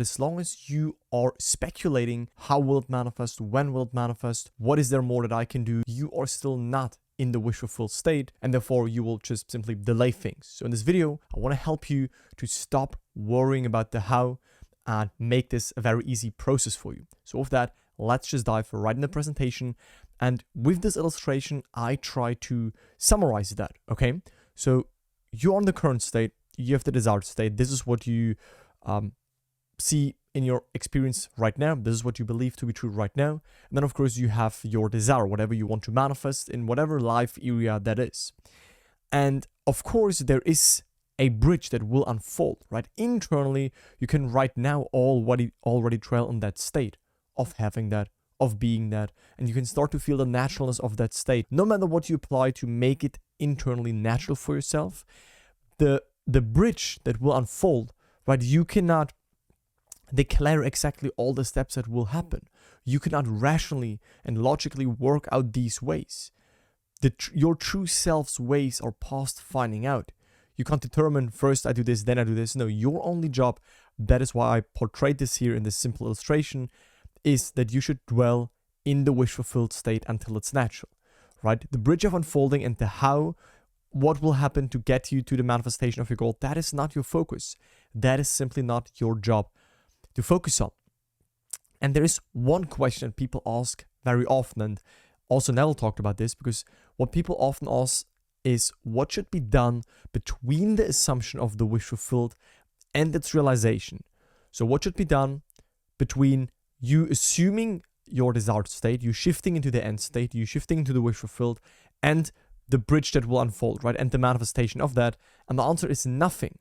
As long as you are speculating how will it manifest, when will it manifest, what is there more that I can do, you are still not in the wish fulfilled state, and therefore you will just simply delay things. So in this video, I want to help you to stop worrying about the how and make this a very easy process for you. So with that, let's just dive right in the presentation. And with this illustration, I try to summarize that, okay? So you're in the current state, you have the desired state, this is what you see in your experience right now. This is what you believe to be true right now. And then, of course, you have your desire, whatever you want to manifest in whatever life area that is. And, of course, there is a bridge that will unfold, right? Internally, you can right now already trail in that state of having that, of being that. And you can start to feel the naturalness of that state. No matter what you apply to make it internally natural for yourself, the bridge that will unfold, right? You cannot declare exactly all the steps that will happen. You cannot rationally and logically work out these ways. Your true self's ways are past finding out. You can't determine first I do this, then I do this. No, your only job, that is why I portrayed this here in this simple illustration, is that you should dwell in the wish fulfilled state until it's natural, right? The bridge of unfolding and the how, what will happen to get you to the manifestation of your goal, that is not your focus. That is simply not your job to focus on. And there is one question people ask very often, and also Neville talked about this, because what people often ask is what should be done between the assumption of the wish fulfilled and its realization. So what should be done between you assuming your desired state, you shifting into the end state, you shifting into the wish fulfilled, and the bridge that will unfold, right? And the manifestation of that. And the answer is nothing.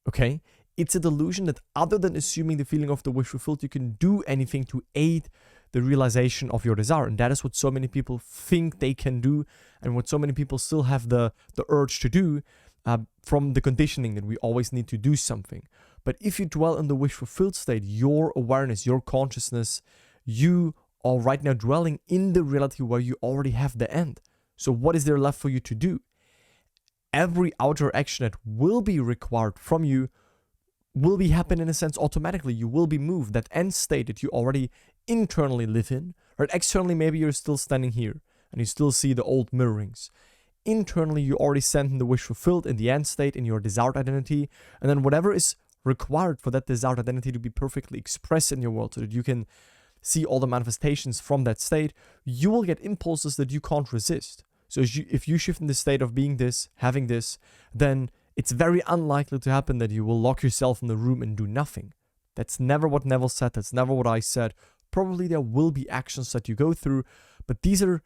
Okay? It's a delusion that other than assuming the feeling of the wish fulfilled, you can do anything to aid the realization of your desire. And that is what so many people think they can do, and what so many people still have the urge to do from the conditioning that we always need to do something. But if you dwell in the wish fulfilled state, your awareness, your consciousness, you are right now dwelling in the reality where you already have the end. So what is there left for you to do? Every outer action that will be required from you will be happen in a sense automatically. You will be moved. That end state that you already internally live in, right? Externally, maybe you're still standing here and you still see the old mirrorings. Internally, you already stand in the wish fulfilled, in the end state, in your desired identity. And then whatever is required for that desired identity to be perfectly expressed in your world so that you can see all the manifestations from that state, you will get impulses that you can't resist. So if you shift in the state of being this, having this, then it's very unlikely to happen that you will lock yourself in the room and do nothing. That's never what Neville said. That's never what I said. Probably there will be actions that you go through, but these are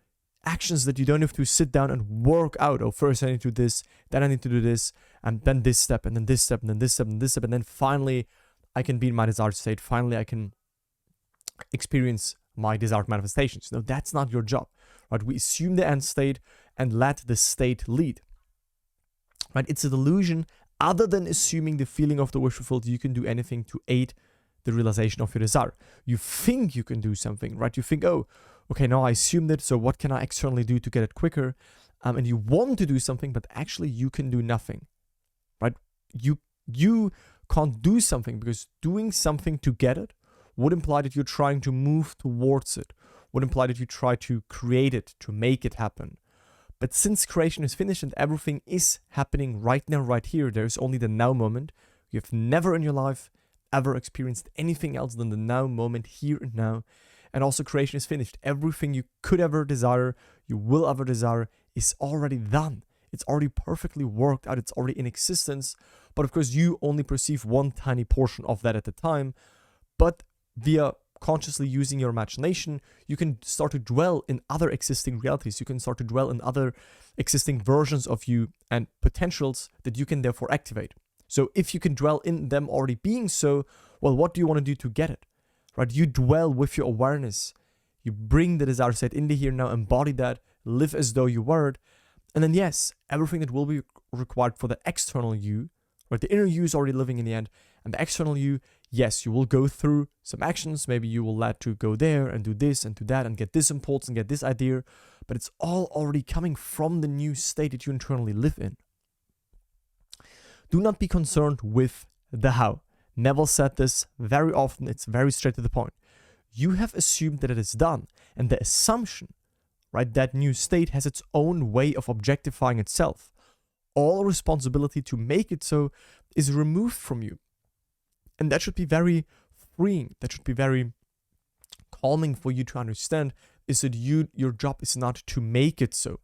actions that you don't have to sit down and work out. Oh, first I need to do this, then I need to do this, and then this step, and then this step, and then this step, and this step, and then finally I can be in my desired state. Finally I can experience my desired manifestations. No, that's not your job, right? We assume the end state and let the state lead. Right? It's a delusion. Other than assuming the feeling of the wish fulfilled, you can do anything to aid the realization of your desire. You think you can do something, right? You think, oh, okay, now I assumed it, so what can I externally do to get it quicker? And you want to do something, but actually you can do nothing, right? You can't do something because doing something to get it would imply that you're trying to move towards it, would imply that you try to create it, to make it happen. But since creation is finished and everything is happening right now, right here, there's only the now moment. You have never in your life ever experienced anything else than the now moment, here and now. And also creation is finished. Everything you could ever desire, you will ever desire, is already done. It's already perfectly worked out. It's already in existence. But of course, you only perceive one tiny portion of that at a time. But via consciously using your imagination, you can start to dwell in other existing realities. You can start to dwell in other existing versions of you and potentials that you can therefore activate. So if you can dwell in them already being so, well, what do you want to do to get it? Right? You dwell with your awareness. You bring the desire state in the here now, embody that, live as though you were it. And then yes, everything that will be required for the external you, right? The inner you is already living in the end. And the external you, yes, you will go through some actions. Maybe you will let to go there and do this and do that and get this impulse and get this idea. But it's all already coming from the new state that you internally live in. Do not be concerned with the how. Neville said this very often, it's very straight to the point. You have assumed that it is done, and the assumption, right, that new state has its own way of objectifying itself. All responsibility to make it so is removed from you. And that should be very freeing. That should be very calming for you to understand, is that your job is not to make it so,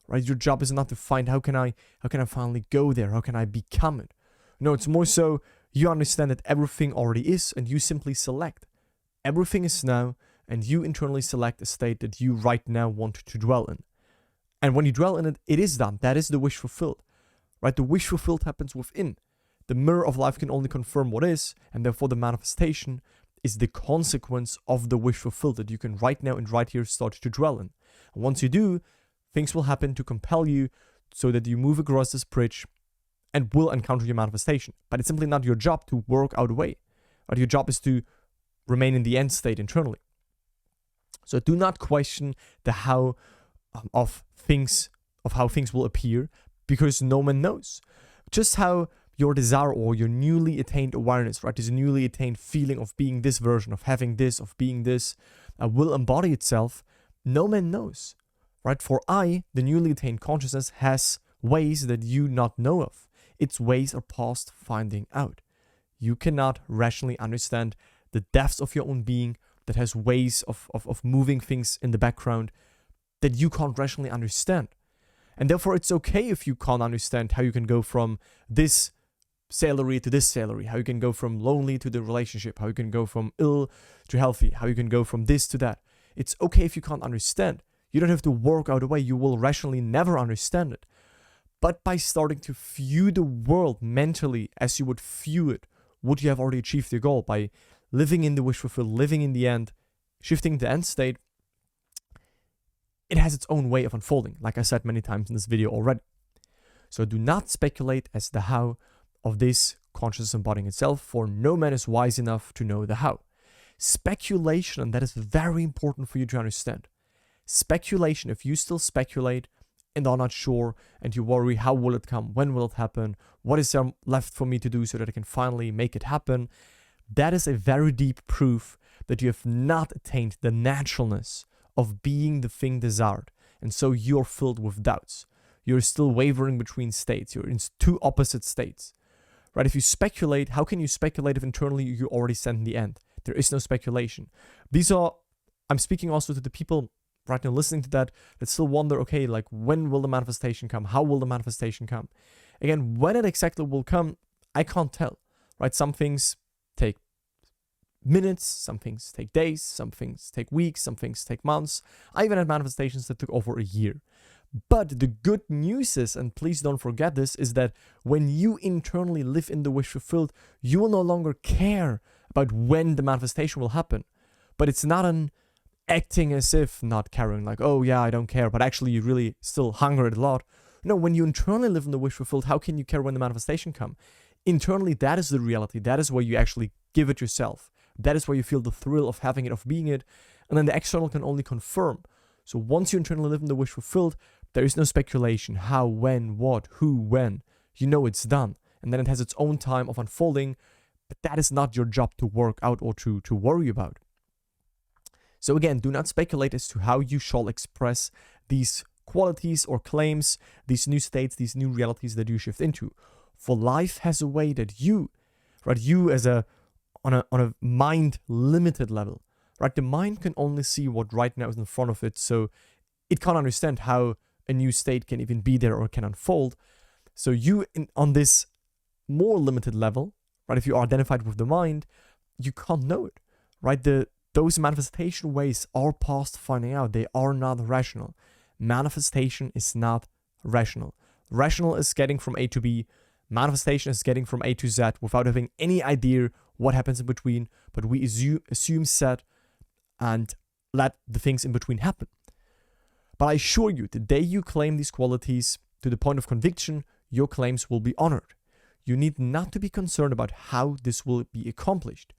right? Your job is not to find how can I finally go there? How can I become it? No, it's more so you understand that everything already is, and you simply select. Everything is now, and you internally select a state that you right now want to dwell in. And when you dwell in it, it is done. That is the wish fulfilled, right? The wish fulfilled happens within. The mirror of life can only confirm what is, and therefore the manifestation is the consequence of the wish fulfilled that you can right now and right here start to dwell in. And once you do, things will happen to compel you so that you move across this bridge and will encounter your manifestation. But it's simply not your job to work out a way. Right? Your job is to remain in the end state internally. So do not question the how of how things will appear, because no one knows. Just how your desire or your newly attained awareness, right, this newly attained feeling of being this version, of having this, of being this, will embody itself, no man knows. Right? For the newly attained consciousness, has ways that you not know of. Its ways are past finding out. You cannot rationally understand the depths of your own being that has ways of moving things in the background that you can't rationally understand. And therefore, it's okay if you can't understand how you can go from this salary to this salary, how you can go from lonely to the relationship, how you can go from ill to healthy, how you can go from this to that. It's okay if you can't understand. You don't have to work out a way. You will rationally never understand it. But by starting to view the world mentally as you would view it, would you have already achieved your goal? By living in the wish fulfilled, living in the end, shifting the end state, it has its own way of unfolding, like I said many times in this video already. So do not speculate as the how of this consciousness embodying itself, for no man is wise enough to know the how. Speculation, and that is very important for you to understand. Speculation, if you still speculate and are not sure, and you worry, how will it come? When will it happen? What is there left for me to do so that I can finally make it happen? That is a very deep proof that you have not attained the naturalness of being the thing desired. And so you're filled with doubts. You're still wavering between states. You're in two opposite states. Right? If you speculate, how can you speculate if internally you already stand in the end? There is no speculation. I'm speaking also to the people right now listening to that still wonder, okay, like, when will the manifestation come? How will the manifestation come? Again, when it exactly will come, I can't tell, right? Some things take minutes, some things take days, some things take weeks, some things take months. I even had manifestations that took over a year. But the good news is, and please don't forget this, is that when you internally live in the wish fulfilled, you will no longer care about when the manifestation will happen. But it's not an acting as if not caring, like, oh yeah, I don't care, but actually you really still hunger it a lot. No, when you internally live in the wish fulfilled, how can you care when the manifestation come? Internally, that is the reality. That is where you actually give it yourself. That is where you feel the thrill of having it, of being it. And then the external can only confirm. So once you internally live in the wish fulfilled, there is no speculation. How, when, what, who, when. You know it's done. And then it has its own time of unfolding. But that is not your job to work out or to worry about. So again, do not speculate as to how you shall express these qualities or claims, these new states, these new realities that you shift into. For life has a way that you as on a mind limited level, right? The mind can only see what right now is in front of it, so it can't understand how a new state can even be there or can unfold. So you, on this more limited level, right? If you are identified with the mind, you can't know it, right? Those manifestation ways are past finding out. They are not rational. Manifestation is not rational. Rational is getting from A to B. Manifestation is getting from A to Z without having any idea what happens in between. But we assume Z and let the things in between happen. But I assure you, the day you claim these qualities to the point of conviction, your claims will be honored. You need not to be concerned about how this will be accomplished.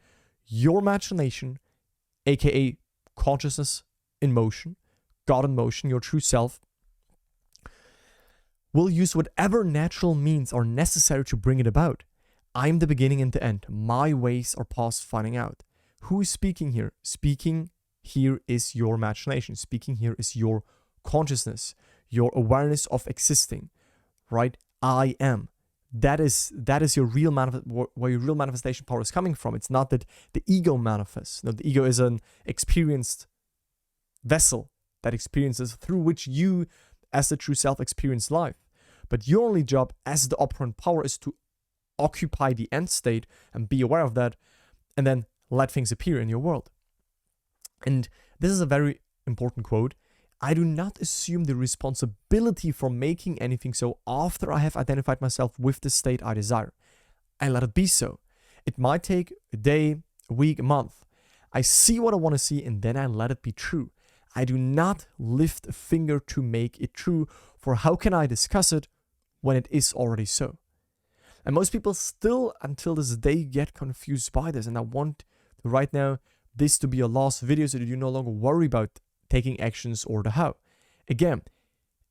Your imagination, aka consciousness in motion, God in motion, your true self, will use whatever natural means are necessary to bring it about. I'm the beginning and the end. My ways are past finding out. Who is speaking here? Speaking here is your imagination. Speaking here is your consciousness, your awareness of existing, right? I am. That is your real where your real manifestation power is coming from. It's not that the ego manifests. No, the ego is an experienced vessel that experiences through which you, as the true self, experience life. But your only job as the operant power is to occupy the end state and be aware of that, and then let things appear in your world. And this is a very important quote. I do not assume the responsibility for making anything so after I have identified myself with the state I desire. I let it be so. It might take a day, a week, a month. I see what I want to see, and then I let it be true. I do not lift a finger to make it true, for how can I discuss it when it is already so? And most people still, until this day, get confused by this. And I want right now this to be a last video so that you no longer worry about taking actions or the how. Again,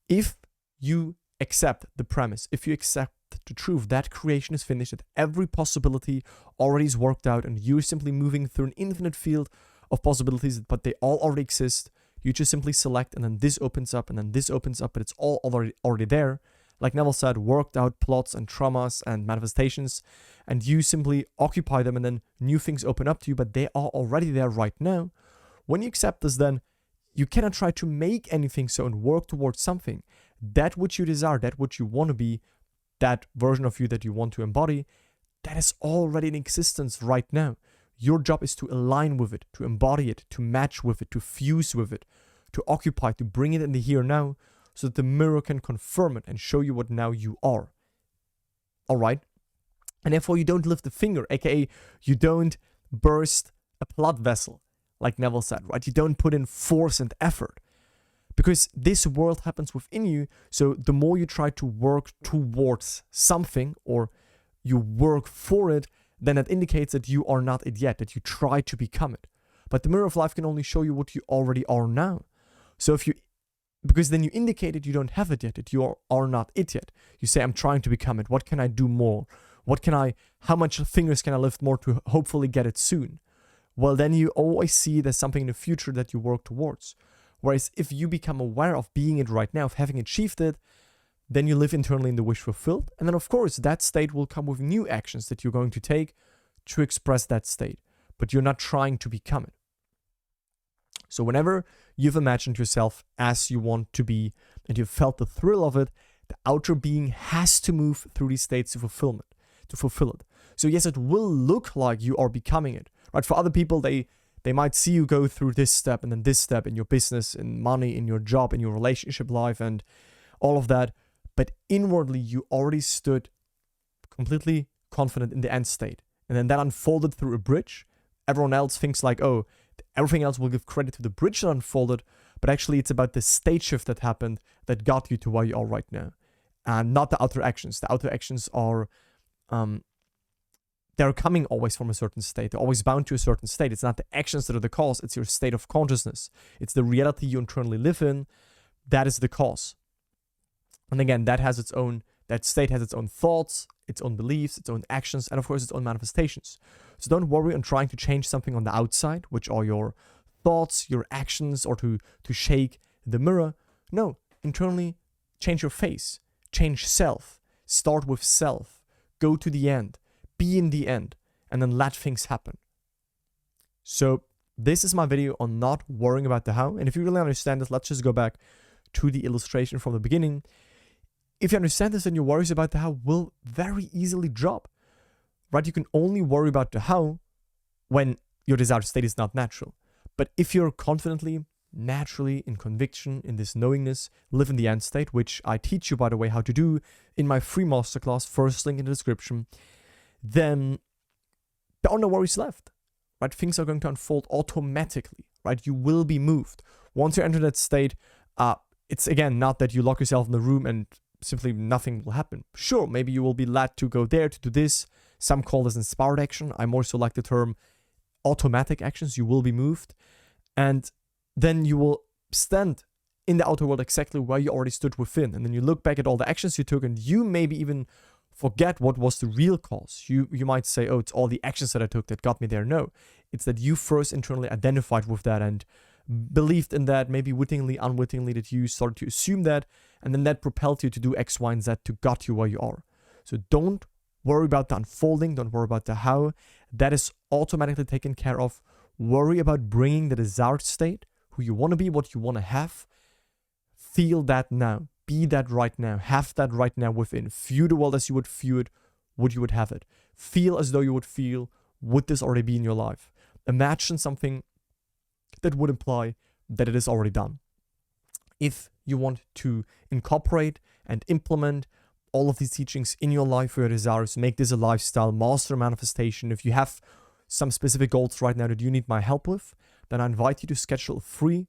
if you accept the premise, if you accept the truth that creation is finished, that every possibility already is worked out, and you're simply moving through an infinite field of possibilities, but they all already exist, you just simply select, and then this opens up, and then this opens up, but it's all already there. Like Neville said, worked out plots and traumas and manifestations, and you simply occupy them, and then new things open up to you, but they are already there right now. When you accept this, then you cannot try to make anything so and work towards something. That which you desire, that which you want to be, that version of you that you want to embody, that is already in existence right now. Your job is to align with it, to embody it, to match with it, to fuse with it, to occupy, to bring it in the here now, so that the mirror can confirm it and show you what now you are. All right? And therefore, you don't lift a finger, aka you don't burst a blood vessel, like Neville said, right? You don't put in force and effort, because this world happens within you. So the more you try to work towards something, or you work for it, then that indicates that you are not it yet, that you try to become it. But the mirror of life can only show you what you already are now. So because then you indicate that you don't have it yet, that you are not it yet. You say, I'm trying to become it. What can I do more? How much fingers can I lift more to hopefully get it soon? Well, then you always see there's something in the future that you work towards. Whereas if you become aware of being it right now, of having achieved it, then you live internally in the wish fulfilled. And then, of course, that state will come with new actions that you're going to take to express that state. But you're not trying to become it. So whenever you've imagined yourself as you want to be, and you've felt the thrill of it, the outer being has to move through these states to fulfill it. So yes, it will look like you are becoming it. Right? For other people, they might see you go through this step and then this step in your business, in money, in your job, in your relationship life, and all of that. But inwardly, you already stood completely confident in the end state. And then that unfolded through a bridge. Everyone else thinks like, oh, everything else will give credit to the bridge that unfolded, but actually it's about the state shift that happened that got you to where you are right now, and not the outer actions. The outer actions are, they're coming always from a certain state. They're always bound to a certain state. It's not the actions that are the cause. It's your state of consciousness. It's the reality you internally live in. That is the cause. And again, that state has its own thoughts, its own beliefs, its own actions, and of course its own manifestations. So don't worry on trying to change something on the outside, which are your thoughts, your actions, or to shake the mirror. No, internally, change your face, change self, start with self, go to the end, be in the end, and then let things happen. So this is my video on not worrying about the how. And if you really understand this, let's just go back to the illustration from the beginning. If you understand this, then your worries about the how will very easily drop, right? You can only worry about the how when your desired state is not natural. But if you're confidently, naturally, in conviction, in this knowingness, live in the end state, which I teach you, by the way, how to do in my free masterclass, first link in the description, then there are no worries left, right? Things are going to unfold automatically, right? You will be moved. Once you enter that state, it's again not that you lock yourself in the room and simply nothing will happen. Sure, maybe you will be led to go there, to do this. Some call this inspired action. I more so like the term automatic actions. You will be moved. And then you will stand in the outer world exactly where you already stood within. And then you look back at all the actions you took, and you maybe even forget what was the real cause. You might say, oh, it's all the actions that I took that got me there. No, it's that you first internally identified with that and believed in that, maybe wittingly, unwittingly, that you started to assume that, and then that propelled you to do X, Y, and Z to got you where you are. So don't worry about the unfolding, don't worry about the how. That is automatically taken care of. Worry about bringing the desired state, who you want to be, what you want to have. Feel that now. Be that right now. Have that right now within. View the world as you would view it, would you would have it. Feel as though you would feel, would this already be in your life? Imagine something that would imply that it is already done. If you want to incorporate and implement all of these teachings in your life for your desires, make this a lifestyle, master manifestation. If you have some specific goals right now that you need my help with, then I invite you to schedule a free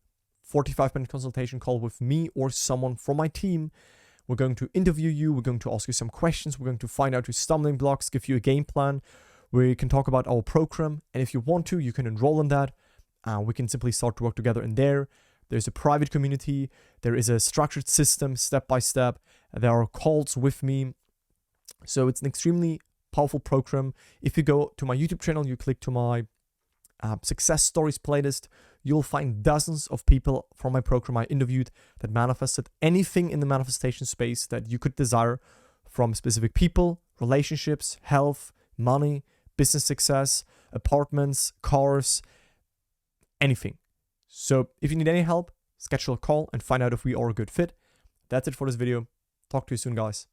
45-minute consultation call with me or someone from my team. We're going to interview you. We're going to ask you some questions. We're going to find out your stumbling blocks, give you a game plan where you can talk about our program. And if you want to, you can enroll in that. We can simply start to work together in there. There's a private community. There is a structured system, step by step. There are calls with me. So it's an extremely powerful program. If you go to my YouTube channel, you click to my success stories playlist, you'll find dozens of people from my program I interviewed that manifested anything in the manifestation space that you could desire, from specific people, relationships, health, money, business success, apartments, cars, anything. So if you need any help, schedule a call and find out if we are a good fit. That's it for this video. Talk to you soon, guys.